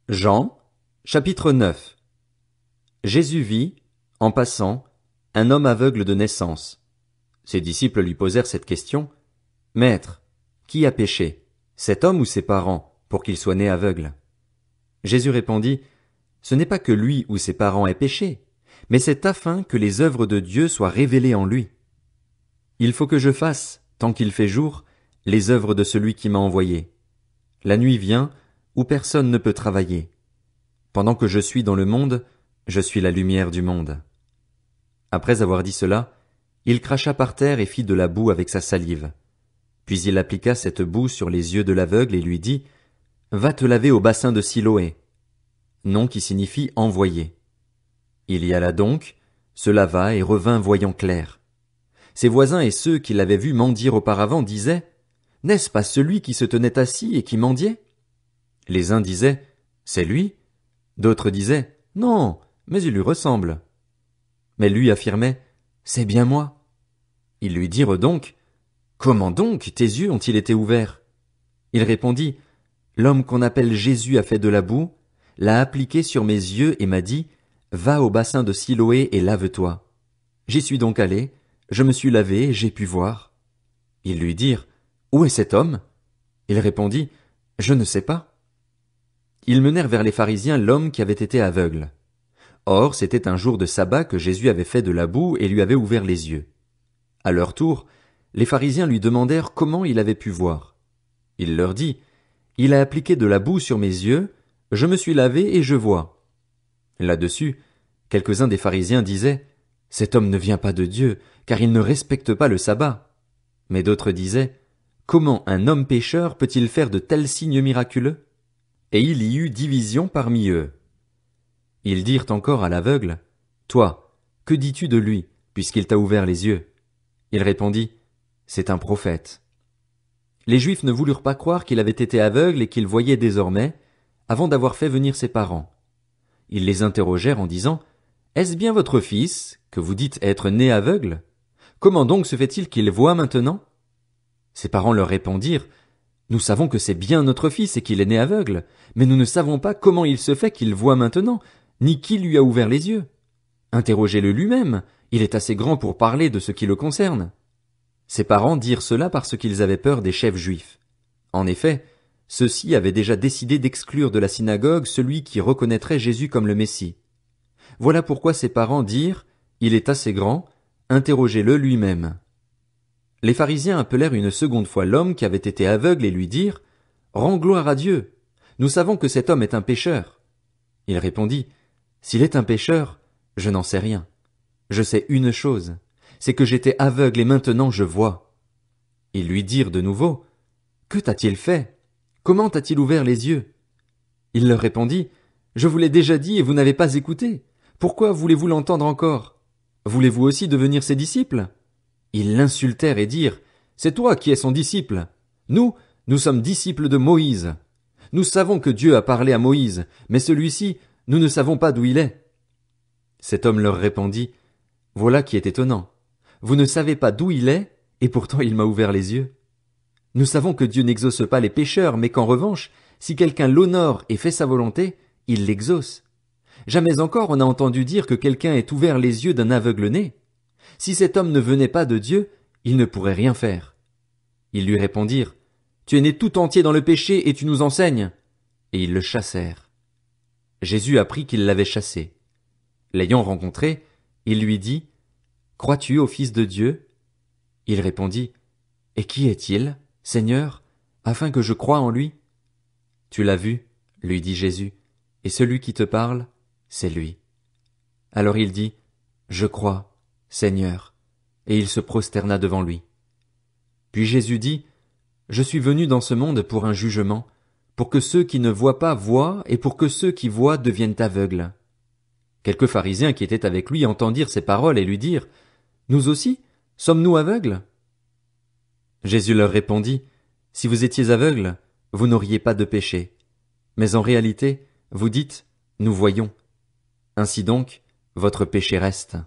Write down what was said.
Jean, chapitre 9. Jésus vit, en passant, un homme aveugle de naissance. Ses disciples lui posèrent cette question. Maître, qui a péché, cet homme ou ses parents, pour qu'il soit né aveugle? Jésus répondit, Ce n'est pas que lui ou ses parents aient péché, mais c'est afin que les œuvres de Dieu soient révélées en lui. Il faut que je fasse, tant qu'il fait jour, les œuvres de celui qui m'a envoyé. La nuit vient, où personne ne peut travailler. Pendant que je suis dans le monde, je suis la lumière du monde. Après avoir dit cela, il cracha par terre et fit de la boue avec sa salive. Puis il appliqua cette boue sur les yeux de l'aveugle et lui dit, Va te laver au bassin de Siloé. Nom qui signifie envoyé. Il y alla donc, se lava et revint voyant clair. Ses voisins et ceux qui l'avaient vu mendier auparavant disaient, N'est-ce pas celui qui se tenait assis et qui mendiait? Les uns disaient, C'est lui. D'autres disaient, Non, mais il lui ressemble. Mais lui affirmait, C'est bien moi. Ils lui dirent donc, Comment donc tes yeux ont-ils été ouverts? Il répondit, L'homme qu'on appelle Jésus a fait de la boue, l'a appliqué sur mes yeux et m'a dit, Va au bassin de Siloé et lave-toi. J'y suis donc allé, je me suis lavé et j'ai pu voir. Ils lui dirent, Où est cet homme? Il répondit, Je ne sais pas. Ils menèrent vers les pharisiens l'homme qui avait été aveugle. Or, c'était un jour de sabbat que Jésus avait fait de la boue et lui avait ouvert les yeux. À leur tour, les pharisiens lui demandèrent comment il avait pu voir. Il leur dit, Il a appliqué de la boue sur mes yeux, je me suis lavé et je vois. Là-dessus, quelques-uns des pharisiens disaient, Cet homme ne vient pas de Dieu, car il ne respecte pas le sabbat. Mais d'autres disaient, Comment un homme pécheur peut-il faire de tels signes miraculeux? Et il y eut division parmi eux. Ils dirent encore à l'aveugle, Toi, que dis-tu de lui, puisqu'il t'a ouvert les yeux? Il répondit, C'est un prophète. Les Juifs ne voulurent pas croire qu'il avait été aveugle et qu'il voyait désormais, avant d'avoir fait venir ses parents. Ils les interrogèrent en disant, Est-ce bien votre fils, que vous dites être né aveugle? Comment donc se fait-il qu'il voit maintenant? Ses parents leur répondirent, Nous savons que c'est bien notre fils et qu'il est né aveugle, mais nous ne savons pas comment il se fait qu'il voit maintenant, ni qui lui a ouvert les yeux. Interrogez-le lui-même, il est assez grand pour parler de ce qui le concerne. Ses parents dirent cela parce qu'ils avaient peur des chefs juifs. En effet, ceux-ci avaient déjà décidé d'exclure de la synagogue celui qui reconnaîtrait Jésus comme le Messie. Voilà pourquoi ses parents dirent, Il est assez grand, interrogez-le lui-même. Les pharisiens appelèrent une seconde fois l'homme qui avait été aveugle et lui dirent, Rends gloire à Dieu. Nous savons que cet homme est un pécheur. Il répondit, S'il est un pécheur, je n'en sais rien. Je sais une chose, c'est que j'étais aveugle et maintenant je vois. Ils lui dirent de nouveau, Que t'a-t-il fait? Comment t'a-t-il ouvert les yeux? Il leur répondit, Je vous l'ai déjà dit et vous n'avez pas écouté. Pourquoi voulez-vous l'entendre encore? Voulez-vous aussi devenir ses disciples? Ils l'insultèrent et dirent, C'est toi qui es son disciple. Nous sommes disciples de Moïse. Nous savons que Dieu a parlé à Moïse, mais celui-ci, nous ne savons pas d'où il est. Cet homme leur répondit, Voilà qui est étonnant. Vous ne savez pas d'où il est, et pourtant il m'a ouvert les yeux. Nous savons que Dieu n'exauce pas les pécheurs, mais qu'en revanche, si quelqu'un l'honore et fait sa volonté, il l'exauce. Jamais encore on a entendu dire que quelqu'un ait ouvert les yeux d'un aveugle né. Si cet homme ne venait pas de Dieu, il ne pourrait rien faire. Ils lui répondirent, Tu es né tout entier dans le péché et tu nous enseignes. Et ils le chassèrent. Jésus apprit qu'ils l'avaient chassé. L'ayant rencontré, il lui dit, Crois-tu au Fils de Dieu? Il répondit, Et qui est-il, Seigneur, afin que je croie en lui? Tu l'as vu, lui dit Jésus, et celui qui te parle, c'est lui. Alors il dit, Je crois, Seigneur, et il se prosterna devant lui. Puis Jésus dit, Je suis venu dans ce monde pour un jugement, pour que ceux qui ne voient pas voient, et pour que ceux qui voient deviennent aveugles. Quelques pharisiens qui étaient avec lui entendirent ces paroles et lui dirent, Nous aussi, sommes-nous aveugles? Jésus leur répondit, Si vous étiez aveugles, vous n'auriez pas de péché. Mais en réalité, vous dites, Nous voyons. Ainsi donc, votre péché reste.